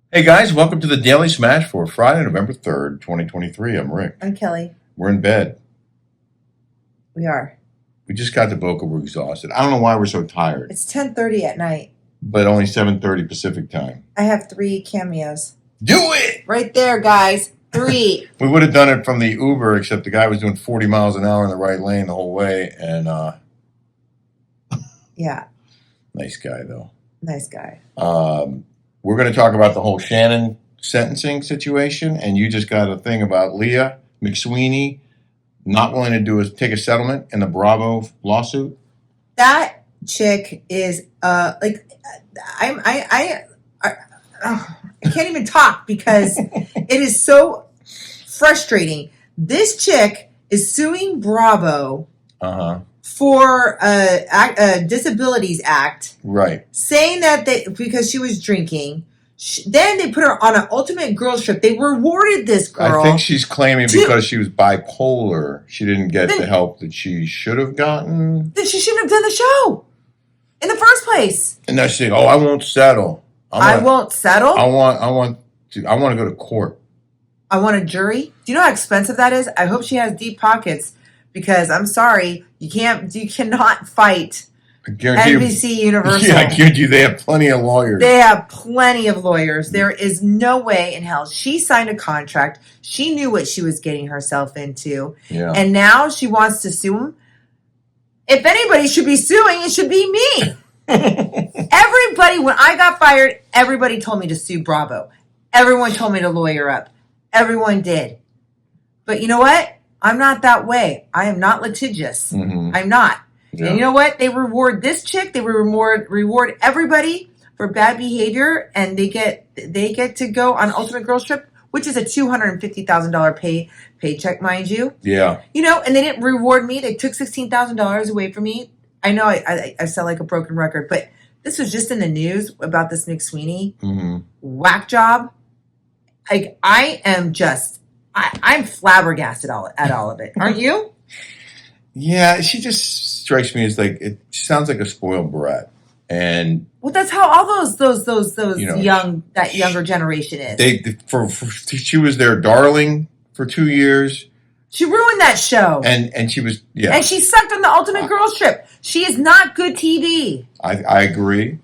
Hey guys, welcome to the Daily Smash for Friday, November 3rd, 2023. I'm Rick. I'm Kelly. We're in bed. We are. We just got to Boca. We're exhausted. I don't know why we're so tired, It's 10:30 at night. but only 7:30 Pacific time. I have 3 cameos. Do it! Right there, guys. 3. We would have done it from the Uber, except the guy was doing 40 miles an hour in the right lane the whole way. And Yeah. nice guy, though. Nice guy. We're going to talk about the whole Shannon sentencing situation. And you just got a thing about Leah McSweeney not willing to take a settlement in the Bravo lawsuit. That chick is I can't even talk because it is so frustrating. This chick is suing Bravo for a Disabilities Act, right? Saying that because she was drinking. Then they put her on an ultimate girls trip. They rewarded this girl. I think she's claiming because she was bipolar, she didn't get the help that she should have gotten. Then she shouldn't have done the show in the first place. And now she's saying, "Oh, I won't settle. I won't settle. I want to go to court. I want a jury." Do you know how expensive that is? I hope she has deep pockets because I'm sorry, you cannot fight NBC Universal. Yeah, I guarantee you they have plenty of lawyers. They have plenty of lawyers. There is no way in hell. She signed a contract. She knew what she was getting herself into. Yeah. And now she wants to sue him. If anybody should be suing, it should be me. Everybody, when I got fired, everybody told me to sue Bravo. Everyone told me to lawyer up. Everyone did. But you know what? I'm not that way. I am not litigious. Mm-hmm. I'm not. Yeah. And you know what? They reward this chick. They reward everybody for bad behavior, and they get to go on Ultimate Girls Trip, which is a $250,000 paycheck, mind you. Yeah. You know, and they didn't reward me. They took $16,000 away from me. I know I sound like a broken record, but this was just in the news about this McSweeney whack job. Like I'm flabbergasted at all of it. Aren't you? Yeah, she just strikes me as like she sounds like a spoiled brat, and well, that's how all those younger generation is. She was their darling for 2 years. She ruined that show, and she was and she sucked on the Ultimate Girls Trip. She is not good TV. I agree,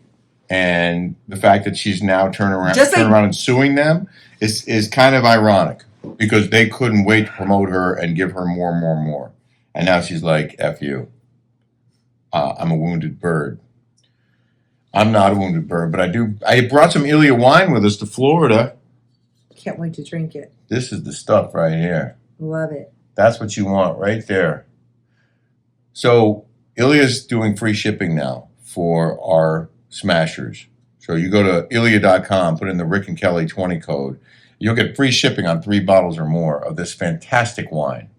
and the fact that she's now turning around and suing them is kind of ironic because they couldn't wait to promote her and give her more. And now she's like, F you. I'm a wounded bird. I'm not a wounded bird, but I brought some IYLIA wine with us to Florida. Can't wait to drink it. This is the stuff right here. Love it. That's what you want right there. So IYLIA's doing free shipping now for our smashers. So you go to IYLIA.com, put in the Rick and Kelly 20 code. You'll get free shipping on 3 bottles or more of this fantastic wine.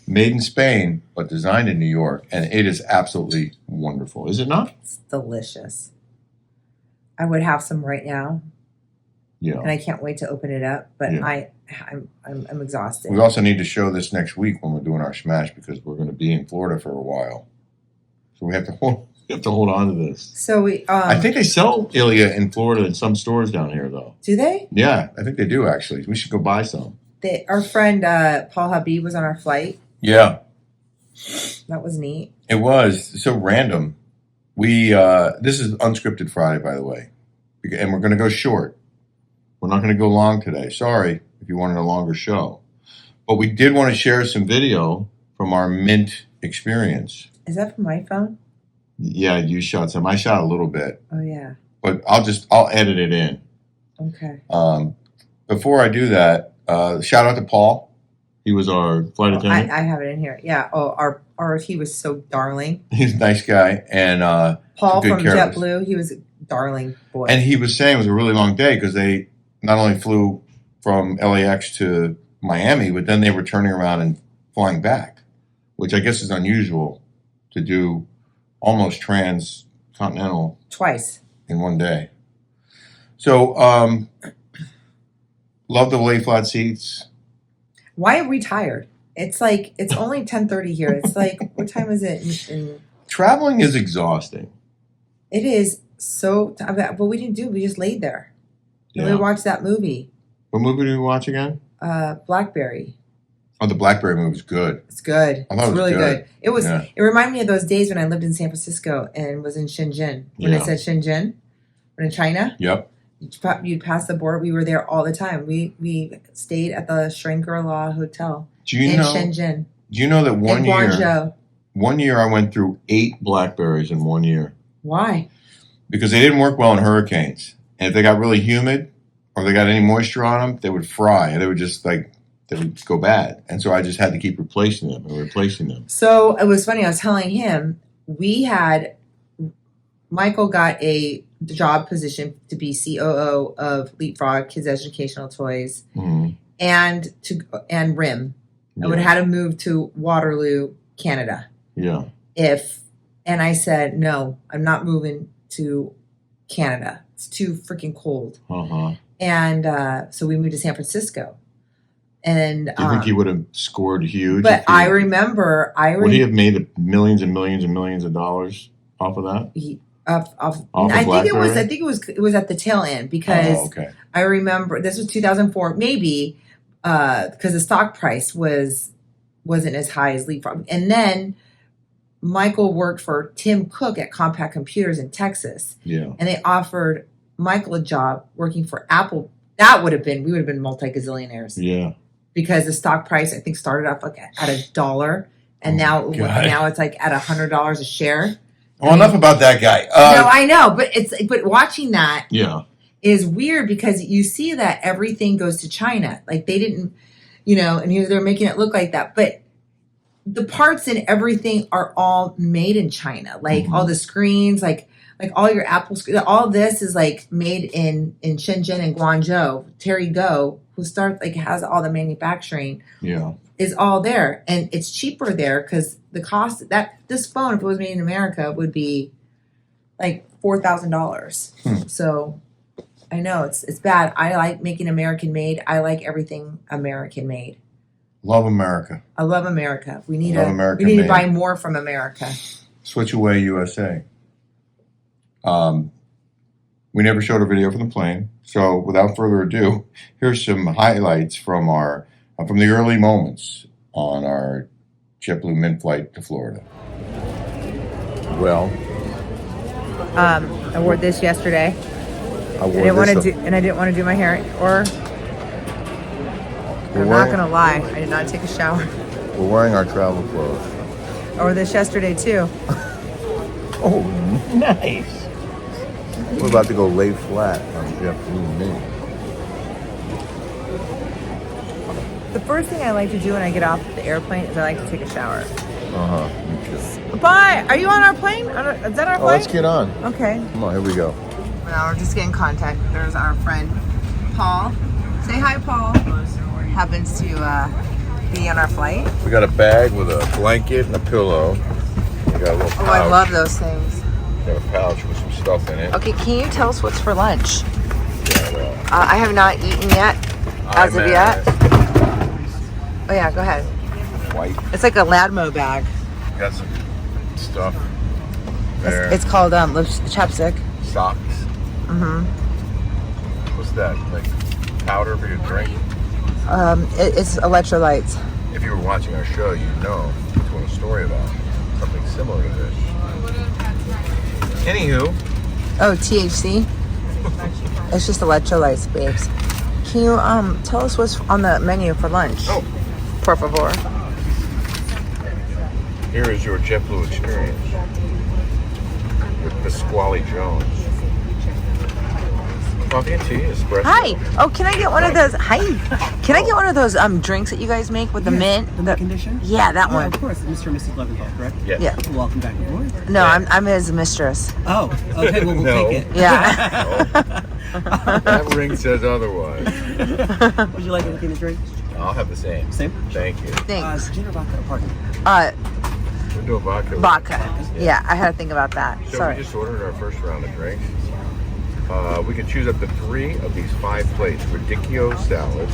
Made in Spain, but designed in New York, and it is absolutely wonderful. Is it not? It's delicious. I would have some right now. Yeah. And I can't wait to open it up, but yeah. I'm exhausted. We also need to show this next week when we're doing our smash because we're going to be in Florida for a while. So we have to hold on to this. So I think they sell IYLIA in Florida in some stores down here, though. Do they? Yeah, I think they do actually. We should go buy some. Our friend Paul Habib was on our flight. Yeah. That was neat. It was so random. This is Unscripted Friday, by the way. And we're going to go short. We're not going to go long today. Sorry if you wanted a longer show. But we did want to share some video from our Mint experience. Is that from my phone? Yeah, you shot some. I shot a little bit. Oh, yeah. But I'll edit it in. Okay. Before I do that, shout out to Paul. He was our flight attendant. I have it in here. Yeah. Oh, he was so darling. He's a nice guy. And Paul from JetBlue, he was a darling boy. And he was saying it was a really long day because they not only flew from LAX to Miami, but then they were turning around and flying back, which I guess is unusual to do almost transcontinental twice in one day. So, love the lay flat seats. Why are we tired? It's like, it's only 10:30 here. It's like, what time is it? Traveling is exhausting. It is so, but we didn't do it. We just laid there. And we watched that movie. What movie did we watch again? Blackberry. Oh, the Blackberry movie was good. It's good. I thought It's really good. It was. Yeah. It reminded me of those days when I lived in San Francisco and was in Shenzhen. When I said Shenzhen, when in China. Yep. You'd pass the border. We were there all the time. We stayed at the Shangri-La Hotel in Shenzhen. Do you know that in Guangzhou. One year I went through 8 Blackberries in 1 year. Why? Because they didn't work well in hurricanes. And if they got really humid or they got any moisture on them, they would fry. They would just they would go bad. And so I just had to keep replacing them. So it was funny. I was telling him Michael got a job position to be COO of Leapfrog Kids Educational Toys and RIM. I would have had to move to Waterloo, Canada. Yeah. And I said, no, I'm not moving to Canada. It's too freaking cold. And so we moved to San Francisco. And do you think he would have scored huge? But I remember, would he have made millions and millions and millions of dollars off of that? I think it was at the tail end because I remember this was 2004, maybe because the stock price wasn't as high as Leapfrog. And then Michael worked for Tim Cook at Compaq Computers in Texas. Yeah. And they offered Michael a job working for Apple. We would have been multi-gazillionaires. Yeah. Because the stock price, I think, started off like at $1, and now it's like at $100 a share. Well, enough about that guy. No, I know, but watching that is weird because you see that everything goes to China. Like they didn't, and they're making it look like that. But the parts and everything are all made in China. Like all the screens, like all your Apple screens, all this is like made in Shenzhen and Guangzhou. Terry Go, who has all the manufacturing, is all there, and it's cheaper there because the cost that this phone, if it was made in America, would be like $4,000. So I know it's bad. I like making American made. I like everything American made. Love America. I love America. We need to buy more from America. Switch away USA. We never showed a video from the plane, so without further ado, here's some highlights from the early moments on our JetBlue Mint flight to Florida. Well, I wore this yesterday. I didn't want to do my hair, or I'm not gonna lie, I did not take a shower. We're wearing our travel clothes. I wore this yesterday too. Oh, nice. We're about to go lay flat on JetBlue Mint. The first thing I like to do when I get off the airplane is I like to take a shower. Me too. Bye. Are you on our plane? Is that our plane? Let's get on. Okay. Come on, here we go. Now we're just getting contact. There's our friend Paul. Say hi, Paul. Happens to be on our flight. We got a bag with a blanket and a pillow. We got a little pouch. Oh, I love those things. We got a pouch with some stuff in it. Okay, can you tell us what's for lunch? Yeah, well. I have not eaten yet, as of yet. Oh yeah, go ahead. White. It's like a Ladmo bag. Got some stuff there. It's called chapstick. Socks. What's that? Like powder for your drink? It's electrolytes. If you were watching our show, you'd know we're doing a story about something similar to this. Anywho. Oh, THC? It's just electrolytes, babes. Can you tell us what's on the menu for lunch? Oh. Por favor. Here is your JetBlue experience with Pasquale Jones. Coffee and tea, espresso. Hi. Oh, can I get one of those? Hi. Can I get one of those drinks that you guys make with the mint? The mint condition? Yeah, that one. Of course, Mr. and Mrs. Leventhal, correct? Yes. Yeah. Welcome back aboard. No, I'm his mistress. Oh, okay. Well, we'll take it. Yeah. That ring says otherwise. Would you like anything to drink? I'll have the same. Same? Thank you. Thanks. Gin or vodka or partner? We'll do a vodka. Vodka. Yeah, I had to think about that. So Sorry. we just ordered our first round of drinks. We can choose up to 3 of these 5 plates: radicchio salad,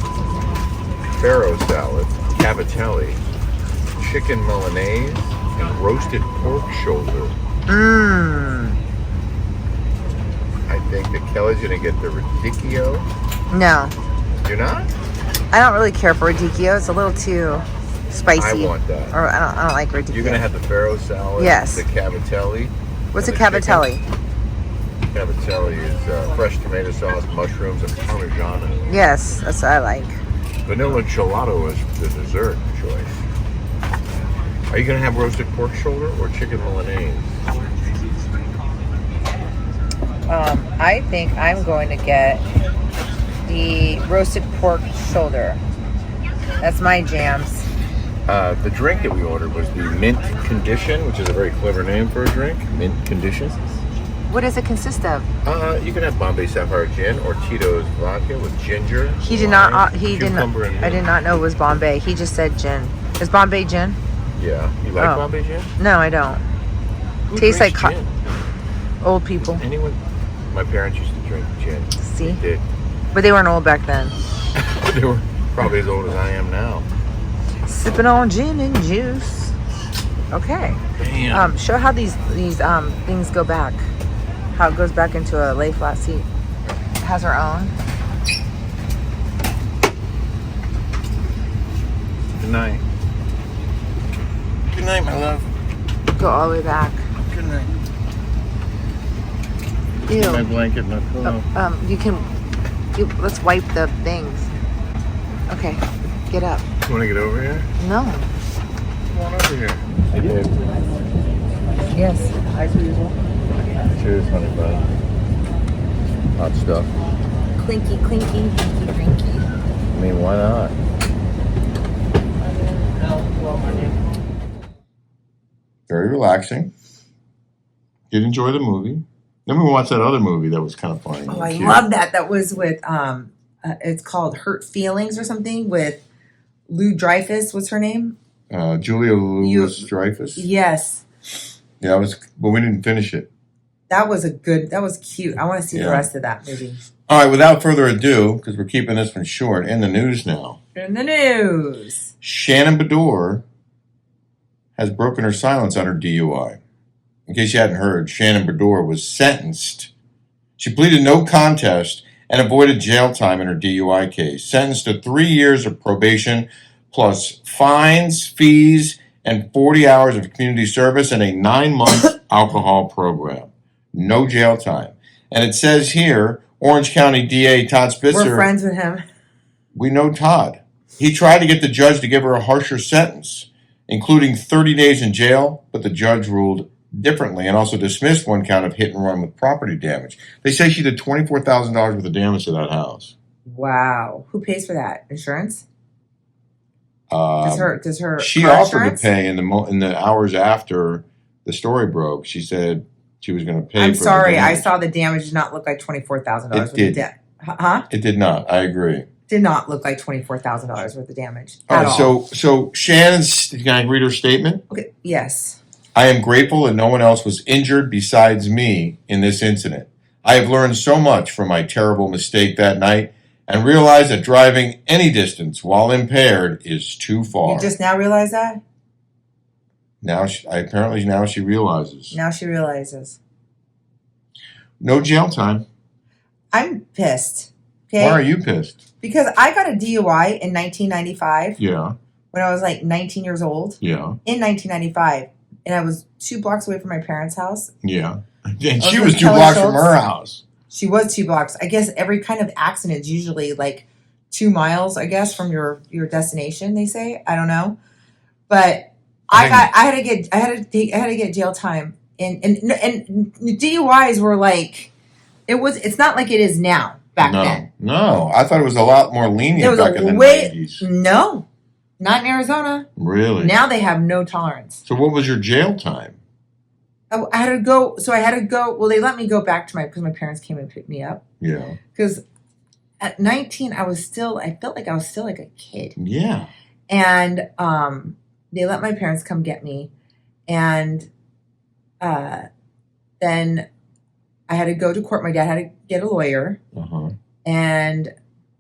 farro salad, cavatelli, chicken Milanese, and roasted pork shoulder. Mmm. think that Kelly's going to get the radicchio. No, You're not? I don't really care for radicchio. It's a little too spicy. I want that. Or I don't like radicchio. You're going to have the farro salad. Yes. The cavatelli. What's a and the cavatelli? chicken. Cavatelli is fresh tomato sauce, mushrooms, and parmigiano. Yes, that's what I like. Vanilla gelato is the dessert choice. Are you going to have roasted pork shoulder or chicken Milanese? I think I'm going to get the roasted pork shoulder. That's my jams. The drink that we ordered was the Mint Condition, which is a very clever name for a drink. Mint Condition. What does it consist of? You can have Bombay Sapphire Gin or Tito's Vodka with ginger. He did lime, not. He did not. cucumber, and mint. I did not know it was Bombay. He just said gin. Is Bombay gin? Yeah. You like Oh. Bombay Gin? No, I don't. Who Tastes drinks like gin? Old people. Anyone? My parents used to drink gin. See, They did. but they weren't old back then. They were probably as old as I am now. Sipping on gin and juice. Okay. Damn. Show how these things go back. How it goes back into a lay flat seat. It has our own. Good night. Good night, my love. Go all the way back. Good night. Ew. My blanket, my pillow. You can. Let's wipe the things. Okay, get up. You want to get over here? No. Come on over here. Hey, Dave. Yes. As usual. Cheers, honey bun. Hot stuff. Clinky, clinky, clinky, clinky. I mean, why not? Very relaxing. Did enjoy the movie. Then we watched that other movie that was kind of funny. Oh, I Cute. love that. That was with it's called Hurt Feelings or something with Lou Dreyfus. What's her name? Julia Louis-Dreyfus. Yes. Yeah, it was, but we didn't finish it. That was cute. I want to see the Yeah. rest of that movie. All right, without further ado, because we're keeping this one short, in the news now. In the news. Shannon Bedore has broken her silence on her DUI. In case you hadn't heard, Shannon Bedore was sentenced. She pleaded no contest and avoided jail time in her DUI case. Sentenced to 3 years of probation plus fines, fees, and 40 hours of community service and a 9-month alcohol program. No jail time. And it says here, Orange County DA Todd Spitzer. We're friends with him. We know Todd. He tried to get the judge to give her a harsher sentence, including 30 days in jail, but the judge ruled differently and also dismissed one count of hit and run with property damage. They say she did $24,000 worth of damage to that house. Wow. Who pays for that? Insurance? Does her She car offered insurance? to pay in the hours after the story broke. She said she was going to pay. I'm for sorry. the I damage. saw the damage did not look like $24,000 worth did. of debt. Huh? It did not. I agree. Did not look like $24,000 worth of damage All at right. all. So Shannon's. Can I read her statement? Okay. Yes. I am grateful that no one else was injured besides me in this incident. I have learned so much from my terrible mistake that night and realized that driving any distance while impaired is too far. You just now realize that? Apparently now she realizes. Now she realizes. No jail time. I'm pissed. Okay. Why are you pissed? Because I got a DUI in 1995 Yeah, when I was like 19 years old. yeah, In 1995. And I was 2 blocks away from my parents' house. yeah. And was she with was 2 Kelly blocks from Schultz. her house. She was 2 blocks. I guess every kind of accident is usually like 2 miles, I guess, from your destination, they say. I don't know. But I had to get jail time. And DUIs were like it's not like it is now back then. No. I thought it was a lot more There lenient was back in the way 90s. no. Not in Arizona. Really? Now they have no tolerance. So what was your jail time? I had to go. So I had to go. Well, they let me go back to because my parents came and picked me up. Yeah. Because at 19, I felt like I was still like a kid. Yeah. And they let my parents come get me. And then I had to go to court. My dad had to get a lawyer. Uh-huh. And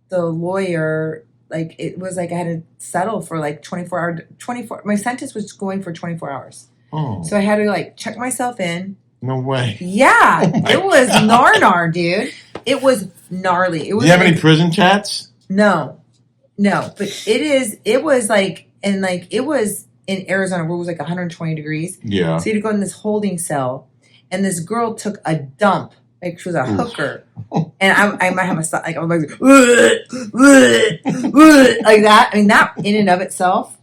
the lawyer, like, it was like I had to settle for like 24 my sentence was going for 24 hours. Oh. So I had to like check myself in No way. Yeah, Oh my it was God. gnar, dude. It was gnarly. It Do was. you have any prison chats? No, but it was like, and like, it was in Arizona where it was like 120 degrees. Yeah. So you had to go in this holding cell, and this girl took a dump, like she was a hooker. And I might have a, like, I was like, like that. I mean, that in and of itself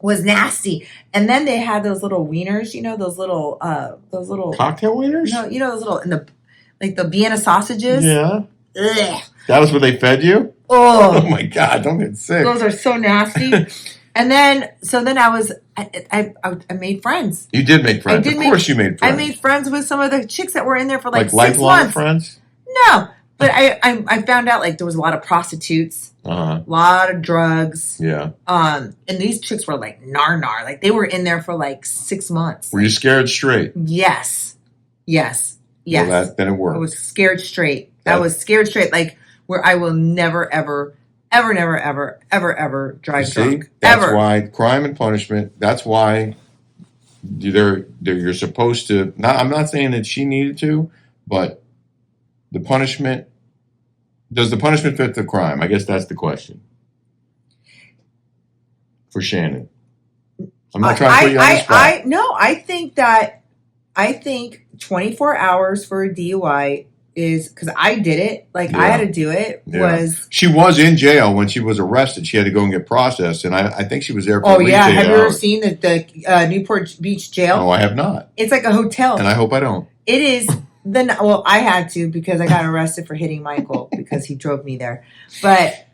was nasty. And then they had those little wieners, you know, those little Cocktail wieners? no, you know, those little, in the, like the Vienna sausages. Yeah. Ugh. That was what they fed you? Oh, Oh my God, don't get sick. those are so nasty. And then, so then I made friends. You did make friends. I did Of course you made friends. I made friends with some of the chicks that were in there for like 6 lifelong months. friends? No, but I found out like there was a lot of prostitutes, Uh-huh. a lot of drugs. Yeah. And these chicks were like nar, like they were in there for like 6 months. Were you scared straight? Yes. Well, then it worked. I was scared straight. Yeah. I was scared straight, like where I will never, ever drive See, drunk. that's Ever. why crime and punishment. That's why you're supposed to. I'm not saying that she needed to, but the punishment. Does the punishment fit the crime? I guess that's the question for Shannon. I'm not trying to put you on the spot. No, I think 24 hours for a DUI is, because I did it, like I Yeah. had to do it, Yeah. was. She was in jail when she was arrested. She had to go and get processed, and I think she was there for Oh at least yeah, 8 have you ever hours. seen the Newport Beach jail? No, I have not, It's like a hotel. and I hope I don't. It is well, I had to because I got arrested for hitting Michael because he drove me there. But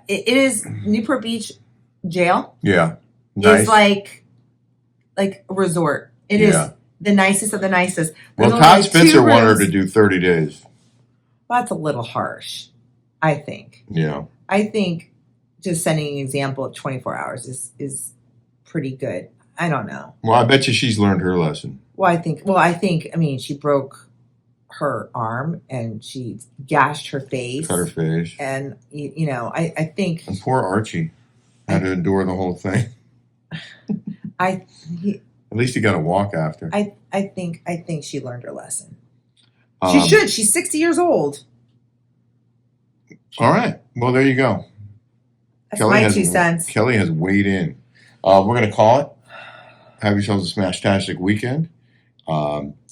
it is Newport Beach jail. Yeah, nice. Is like a resort. It is Yeah. the nicest of the nicest. Well, There's Todd only 2 Spitzer wanted her rooms. to do 30 days. Well, that's a little harsh, I think. Yeah. I think just sending an example of 24 hours is pretty good. I don't know. Well, I bet you she's learned her lesson. I mean, she broke her arm and she gashed her face. Cut her face. And, you know, I think And poor Archie had to endure the whole thing. At least he got a walk after. I think she learned her lesson. Um, She should. She's 60 years old. All right. Well, there you go. That's my 2 cents. Kelly has weighed in. We're going to call it. Have yourselves a smash-tastic weekend.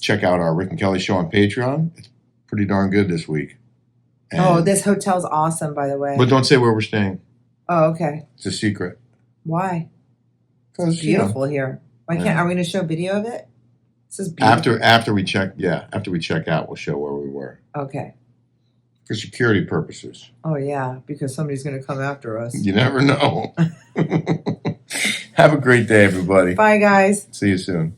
Check out our Rick and Kelly show on Patreon. It's pretty darn good this week. And, This hotel's awesome, by the way. But don't say where we're staying. Oh, okay. It's a secret. Why? Because It's beautiful here. Why can't? Yeah. Are we going to show video of it? This is beautiful. after we check out, we'll show where we were Okay. for security purposes. Oh yeah, because somebody's going to come after us. You never know. Have a great day, everybody. Bye, guys. See you soon.